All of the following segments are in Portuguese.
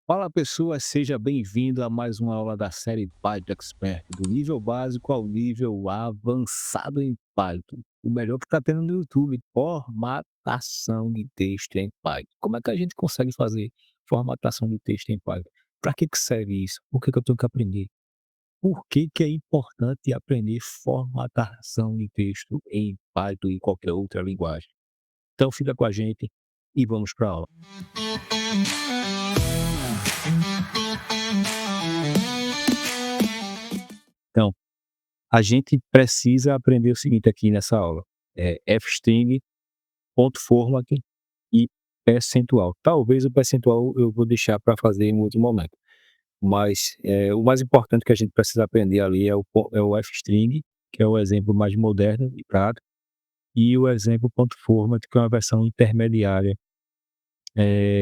Fala pessoa, seja bem-vindo a mais uma aula da série Python Expert, do nível básico ao nível avançado em Python. O melhor que está tendo no YouTube, formatação de texto em Python. Como é que a gente consegue fazer formatação de texto em Python? Para que serve isso? Por que eu tenho que aprender? Por que é importante aprender formatação de texto em Python e qualquer outra linguagem? Então fica com a gente e vamos para a aula. Então, a gente precisa aprender o seguinte aqui nessa aula, fstring, ponto format e percentual. Talvez o percentual eu vou deixar para fazer em outro momento, mas, o mais importante que a gente precisa aprender ali é o fstring, que é o exemplo mais moderno e prático, e o exemplo ponto .format, que é uma versão intermediária,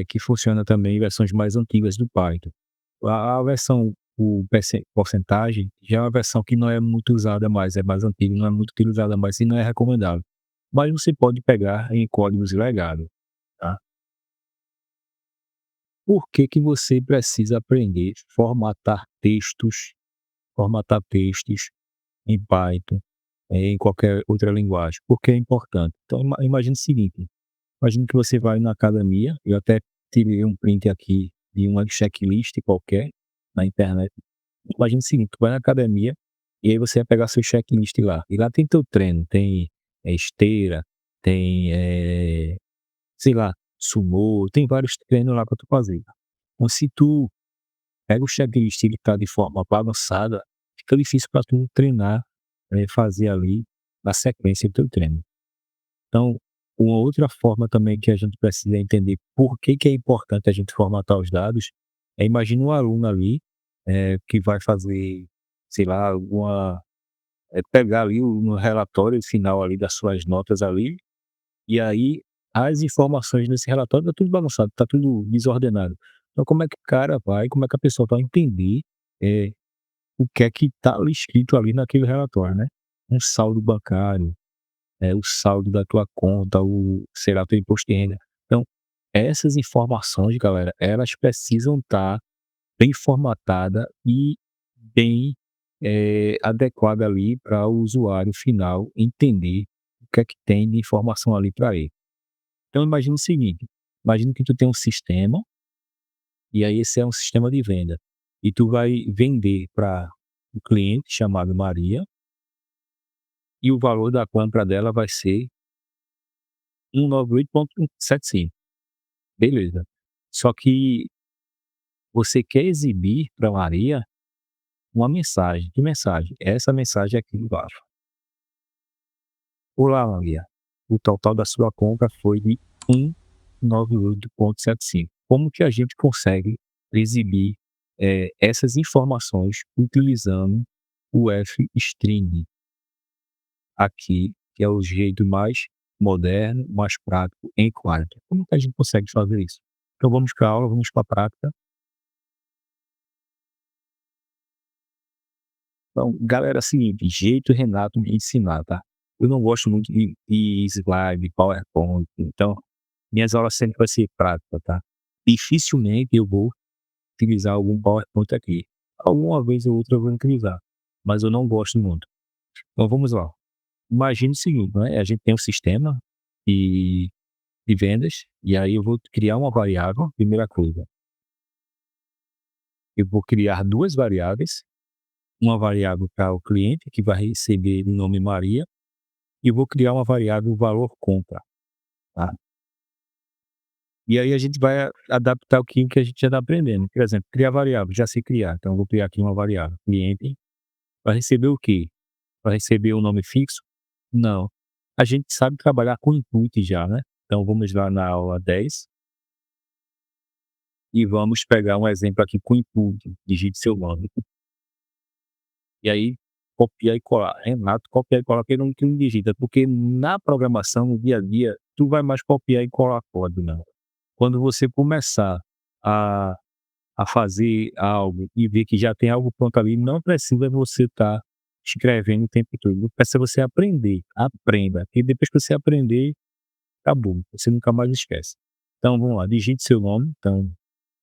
que funciona também em versões mais antigas do Python. A versão o porcentagem já é uma versão que não é muito usada mais, é mais antiga, não é muito utilizada mais e não é recomendável. Mas você pode pegar em códigos legados, tá. Por que você precisa aprender formatar textos em Python, em qualquer outra linguagem? Porque é importante. Então imagine o seguinte, imagine que você vai na academia, eu até tirei um print aqui de uma checklist qualquer na internet. Imagina o seguinte, tu vai na academia, e aí você vai pegar seu checklist lá, e lá tem teu treino, tem, esteira, tem, sei lá, sumô, tem vários treinos lá para tu fazer. Então se tu pega o checklist e ele tá de forma bagunçada, fica difícil para tu treinar, fazer ali na sequência do teu treino. Então, uma outra forma também que a gente precisa entender por que é importante a gente formatar os dados, imagina um aluno ali, que vai fazer, sei lá, pegar ali no relatório final ali das suas notas ali, e aí as informações desse relatório tá tudo bagunçado, tá tudo desordenado. Então como é que a pessoa vai entender, eh, o que é que tá ali escrito ali naquele relatório, né? Um saldo bancário, o saldo da tua conta, o sei lá, teu imposto de renda. Então, essas informações, galera, elas precisam estar bem formatada e bem, adequada ali para o usuário final entender o que é que tem de informação ali para ele. Então imagina o seguinte, imagina que tu tem um sistema, e aí esse é um sistema de venda, e tu vai vender para um cliente chamado Maria, e o valor da compra dela vai ser 198,75. Beleza. Só que você quer exibir para Maria uma mensagem. Que mensagem? Essa mensagem aqui embaixo. Olá, Maria. O total da sua compra foi de 198,75. Como que a gente consegue exibir essas informações utilizando o F-string aqui, que é o jeito mais moderno, mais prático em Python. Como que a gente consegue fazer isso? Então vamos para a aula, vamos para a prática. Então, galera, é o seguinte, jeito Renato de ensinar, tá? Eu não gosto muito de slide, PowerPoint, então minhas aulas sempre vai ser prática, tá? Dificilmente eu vou utilizar algum PowerPoint aqui. Alguma vez ou outra eu vou utilizar, mas eu não gosto muito. Então vamos lá. Imagine o seguinte, né? A gente tem um sistema de, de vendas, e aí eu vou criar uma variável, primeira coisa. Eu vou criar duas variáveis, uma variável para o cliente, que vai receber o nome Maria, e vou criar uma variável valor compra, tá? E aí a gente vai adaptar o que a gente já está aprendendo. Por exemplo, criar variável, já sei criar, então eu vou criar aqui uma variável. Cliente vai receber o quê? Vai receber um nome fixo? Não. A gente sabe trabalhar com input já, né? Então vamos lá na aula 10 e vamos pegar um exemplo aqui com input. Digite seu nome. E aí, copiar e colar. Renato, copiar e colar, porque não digita, porque na programação, no dia a dia, tu vai mais copiar e colar código, não. Quando você começar a fazer algo e ver que já tem algo pronto ali, não precisa você estar escrevendo o tempo todo, precisa você aprender, aprenda, e depois que você aprender, acabou, você nunca mais esquece. Então vamos lá, digite seu nome, então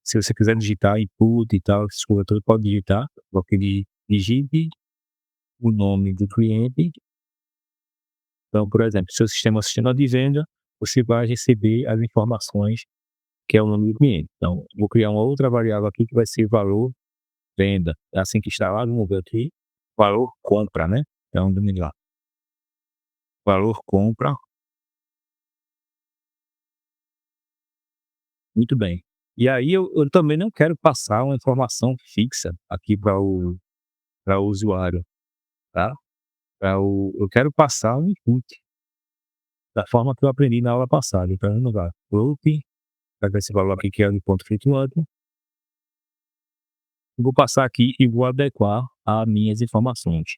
Se você quiser digitar input e tal, essas coisas todas, pode digitar, coloque digite o nome do cliente. Então, por exemplo, seu sistema é um sistema de venda, você vai receber as informações que é o nome do cliente. Então, vou criar uma outra variável aqui que vai ser valor venda. É assim que está lá, vamos ver aqui, valor compra, né? Então, vamos lá, valor compra, muito bem. E aí eu também não quero passar uma informação fixa aqui para o usuário, tá? Eu quero passar um input, da forma que eu aprendi na aula passada. Então, vamos lá, float, pega esse valor aqui que é o ponto flutuante, vou passar aqui e vou adequar as minhas informações.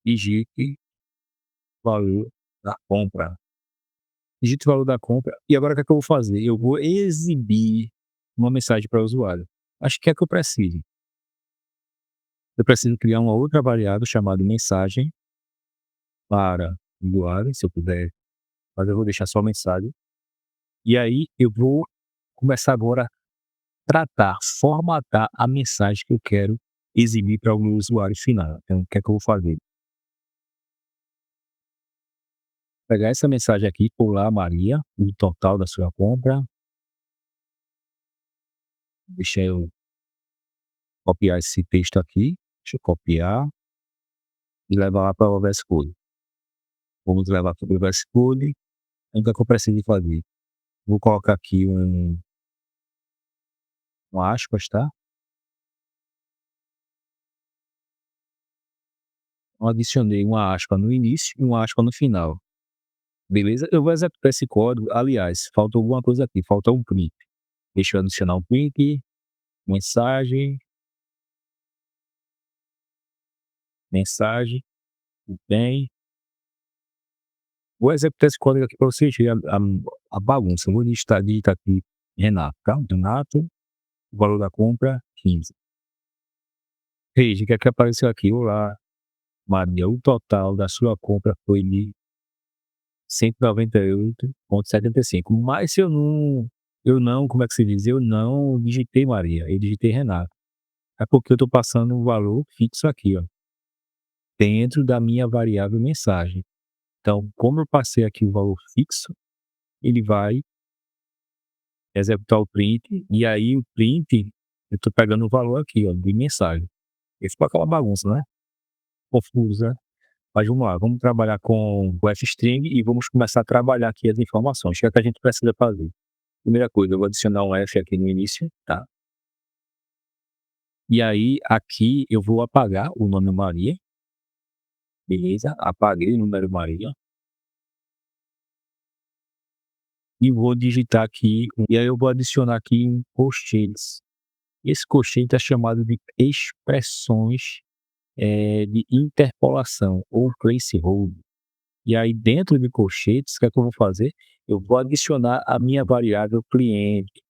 Digite valor da compra. Digite o valor da compra. E agora o que é que eu vou fazer? Eu vou exibir uma mensagem para o usuário. Acho que é que eu preciso. Eu preciso criar uma outra variável chamada mensagem para o usuário, se eu puder, mas eu vou deixar só mensagem. E aí eu vou começar agora a tratar, formatar a mensagem que eu quero exibir para o meu usuário final. Então, o que é que eu vou fazer? Pegar essa mensagem aqui, pular Maria, o total da sua compra. Deixa eu copiar esse texto aqui. Deixa eu copiar e levar lá para o VS Code. Vamos levar para o VS Code. Então, o que é que eu preciso fazer? Vou colocar aqui um aspas, tá? Eu adicionei uma aspa no início e uma aspa no final. Beleza? Eu vou executar esse código. Aliás, faltou alguma coisa aqui. Falta um print. Deixa eu adicionar um print. Mensagem. Mensagem. Bem. Vou executar esse código aqui para você ver a bagunça. Eu vou digitar aqui Renato, tá? Renato, o valor da compra, 15. Veja o que é que apareceu aqui. Olá, Maria, o total da sua compra foi de 198,75. Mas se eu não, como é que se diz? Eu não digitei Maria, eu digitei Renato. É porque eu estou passando um valor fixo aqui, ó, dentro da minha variável mensagem. Então, como eu passei aqui o valor fixo, ele vai executar o print, e aí o print, eu estou pegando o valor aqui, ó, de mensagem. Isso ficou aquela bagunça, né? Confusa, né? Mas vamos lá, vamos trabalhar com o F-string e vamos começar a trabalhar aqui as informações. O que é que a gente precisa fazer? Primeira coisa, eu vou adicionar um F aqui no início, tá? E aí, aqui eu vou apagar o nome Maria, beleza? Apaguei o número Maria e vou digitar aqui, e aí eu vou adicionar aqui um colchetes. Esse colchete é chamado de expressões de interpolação ou placeholder. E aí, dentro de colchetes, o que é que eu vou fazer? Eu vou adicionar a minha variável cliente,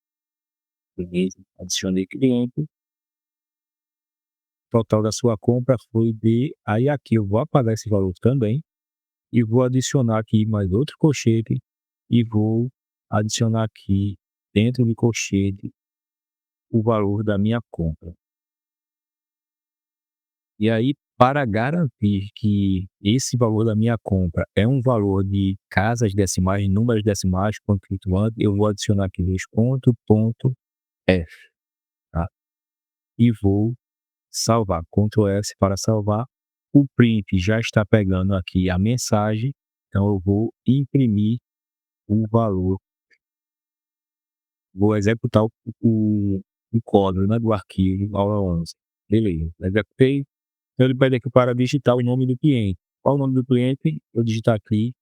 beleza? Adicionei cliente, total da sua compra foi de. Aí aqui eu vou apagar esse valor também e vou adicionar aqui mais outro colchete e vou adicionar aqui dentro do colchete o valor da minha compra. E aí, para garantir que esse valor da minha compra é um valor de casas decimais, números decimais, ponto flutuante, eu vou adicionar aqui F, tá? E vou salvar, Ctrl S para salvar. O print já está pegando aqui a mensagem, então eu vou imprimir o valor, vou executar o código, né, do arquivo aula 11. Beleza, executei. Então ele pede aqui para digitar o nome do cliente. Qual o nome do cliente? Eu digitar aqui,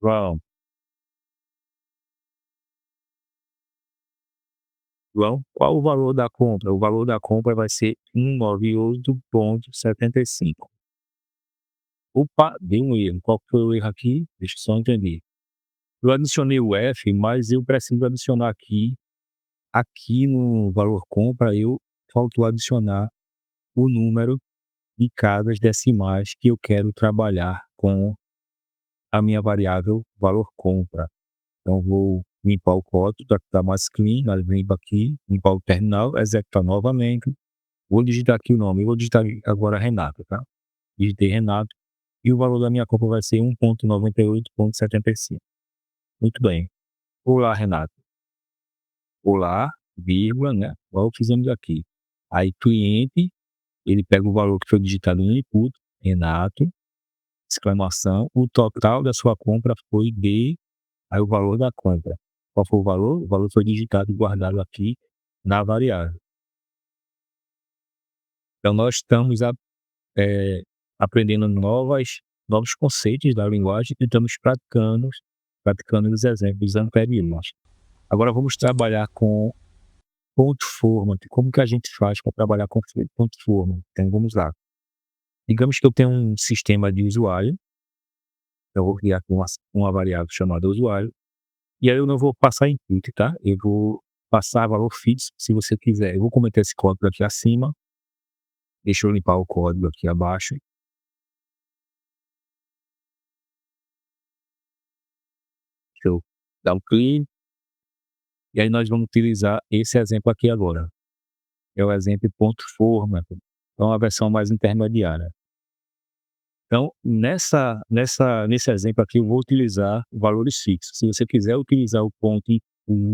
João. João, qual o valor da compra? O valor da compra vai ser 198,75. Opa, dei um erro. Qual foi o erro aqui? Deixa eu só entender. Eu adicionei o F, mas eu preciso adicionar aqui no valor compra, faltou adicionar o número de casas decimais que eu quero trabalhar com a minha variável valor compra. Então vou limpar o código para ficar mais clean, aí limpa aqui, limpar o terminal, executar novamente. Vou digitar aqui o nome, eu vou digitar agora Renato, tá? Digitei Renato e o valor da minha compra vai ser 1,98,75. Muito bem. Olá, Renato. Olá, vírgula, né? Igual fizemos aqui. Aí cliente, ele pega o valor que foi digitado no input, Renato, exclamação, o total da sua compra foi de, aí o valor da compra. Qual foi o valor? O valor foi digitado e guardado aqui na variável. Então nós estamos aprendendo novos conceitos da linguagem e estamos praticando os exemplos anteriores. Agora vamos trabalhar com ponto forma. Como que a gente faz para trabalhar com ponto forma? Então vamos lá. Digamos que eu tenho um sistema de usuário, eu vou criar aqui uma variável chamada usuário, e aí eu não vou passar input, tá? Eu vou passar valor fixo, se você quiser. Eu vou comentar esse código aqui acima, deixa eu limpar o código aqui abaixo. Deixa eu dar um clique, e aí nós vamos utilizar esse exemplo aqui agora. É o exemplo ponto forma, então a versão mais intermediária. Então, nesse exemplo aqui, eu vou utilizar valores fixos. Se você quiser utilizar o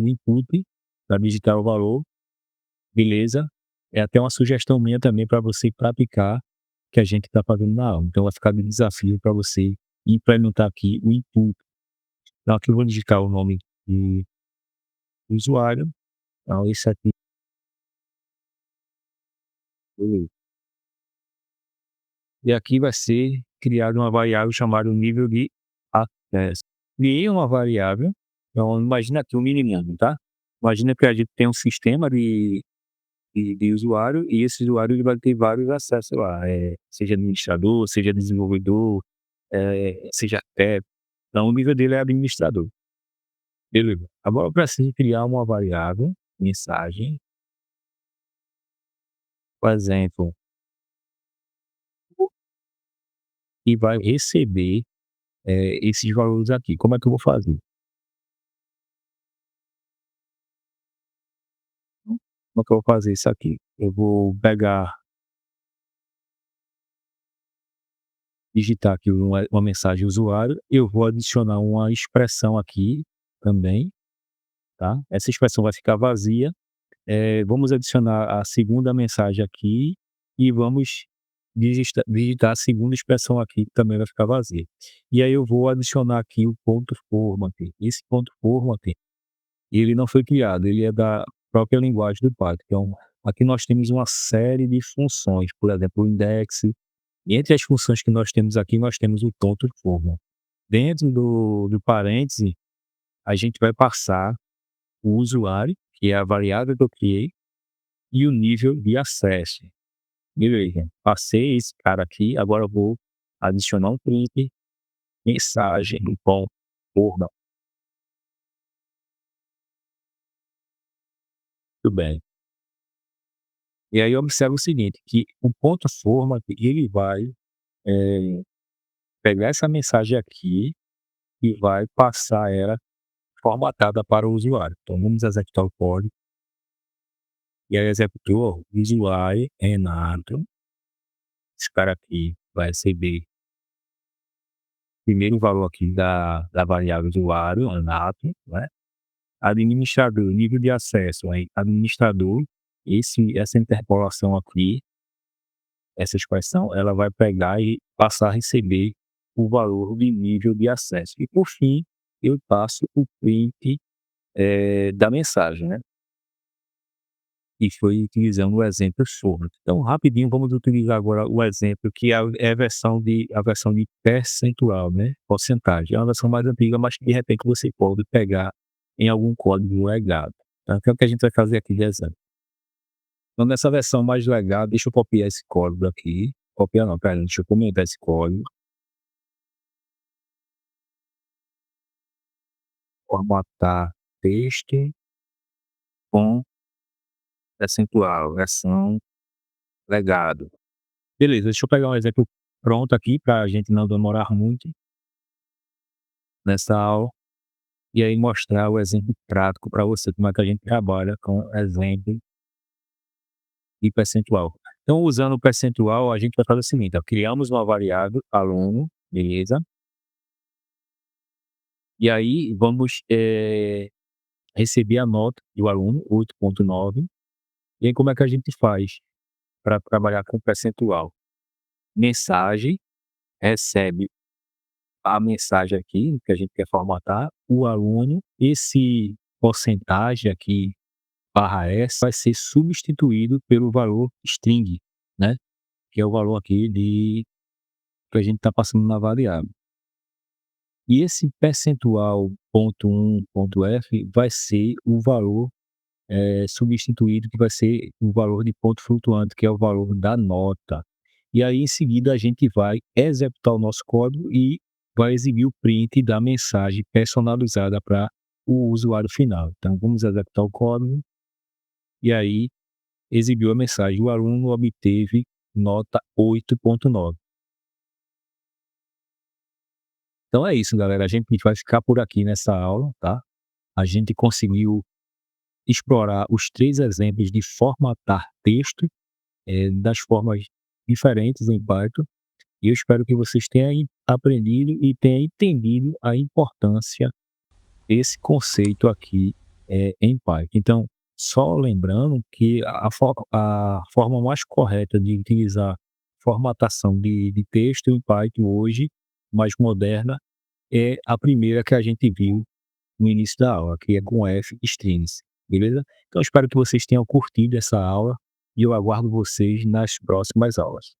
input para digitar o valor, beleza? É até uma sugestão minha também para você praticar, que a gente está fazendo na aula. Então, vai ficar de desafio para você implementar aqui o input. Então, aqui eu vou digitar o nome do usuário. Então, esse aqui, beleza. E aqui vai ser criada uma variável chamada nível de acesso. Criei uma variável, então imagina aqui um menininho, tá? Imagina que a gente tem um sistema de usuário e esse usuário ele vai ter vários acessos lá, seja administrador, seja desenvolvedor, seja até, então o nível dele é administrador, beleza. Agora eu preciso criar uma variável, mensagem, por exemplo, e vai receber esses valores aqui. Como é que eu vou fazer? Como é que eu vou fazer isso aqui? Eu vou pegar, digitar aqui uma mensagem usuário, eu vou adicionar uma expressão aqui também, tá? Essa expressão vai ficar vazia. Vamos adicionar a segunda mensagem aqui e vamos digitar a segunda expressão aqui, que também vai ficar vazia. E aí eu vou adicionar aqui o ponto format. Esse ponto format, ele não foi criado, ele é da própria linguagem do Python. Então, aqui nós temos uma série de funções, por exemplo, o index. E entre as funções que nós temos aqui, nós temos o ponto format. Dentro do parêntese, a gente vai passar o usuário, que é a variável que eu criei, e o nível de acesso. Beleza, passei esse cara aqui, agora eu vou adicionar um print, mensagem, ponto format. Muito bem. E aí observa o seguinte, que o ponto format, ele vai pegar essa mensagem aqui e vai passar ela formatada para o usuário. Então vamos executar o código. E aí executou usuário Renato. Esse cara aqui vai receber primeiro o valor aqui da variável usuário, Renato, né? Administrador, nível de acesso, aí administrador, essa interpolação aqui, essa expressão, ela vai pegar e passar a receber o valor de nível de acesso. E por fim, eu passo o print da mensagem, né? E foi utilizando o exemplo Forma. Então, rapidinho, vamos utilizar agora o exemplo que é a versão de percentual, né? Porcentagem. É uma versão mais antiga, mas que de repente você pode pegar em algum código legado. Tá? Então, é o que a gente vai fazer aqui de exemplo. Então, nessa versão mais legada, deixa eu copiar esse código aqui. Copiar não, pera, deixa eu comentar esse código. Formatar texto com percentual, versão legado. Beleza, deixa eu pegar um exemplo pronto aqui para a gente não demorar muito nessa aula. e aí mostrar o exemplo prático para você, como é que a gente trabalha com exemplo e percentual. Então, usando o percentual, a gente vai fazer o seguinte, ó, criamos uma variável aluno, beleza? E aí vamos, receber a nota do aluno, 8,9. E aí como é que a gente faz para trabalhar com percentual? Mensagem, recebe a mensagem aqui, que a gente quer formatar, o aluno, esse porcentagem aqui, barra S, vai ser substituído pelo valor string, né, que é o valor aqui que a gente está passando na variável. E esse percentual ponto um ponto .f vai ser o valor, substituído, que vai ser o valor de ponto flutuante, que é o valor da nota. E aí, em seguida, a gente vai executar o nosso código e vai exibir o print da mensagem personalizada para o usuário final. Então, vamos executar o código e aí exibiu a mensagem: o aluno obteve nota 8,9. Então é isso, galera. A gente vai ficar por aqui nessa aula, tá? A gente conseguiu explorar os 3 exemplos de formatar texto, das formas diferentes em Python. E eu espero que vocês tenham aprendido e tenham entendido a importância desse conceito aqui, em Python. Então, só lembrando que a forma mais correta de utilizar formatação de texto em Python hoje, mais moderna, é a primeira que a gente viu no início da aula, que é com F strings, beleza? Então, espero que vocês tenham curtido essa aula e eu aguardo vocês nas próximas aulas.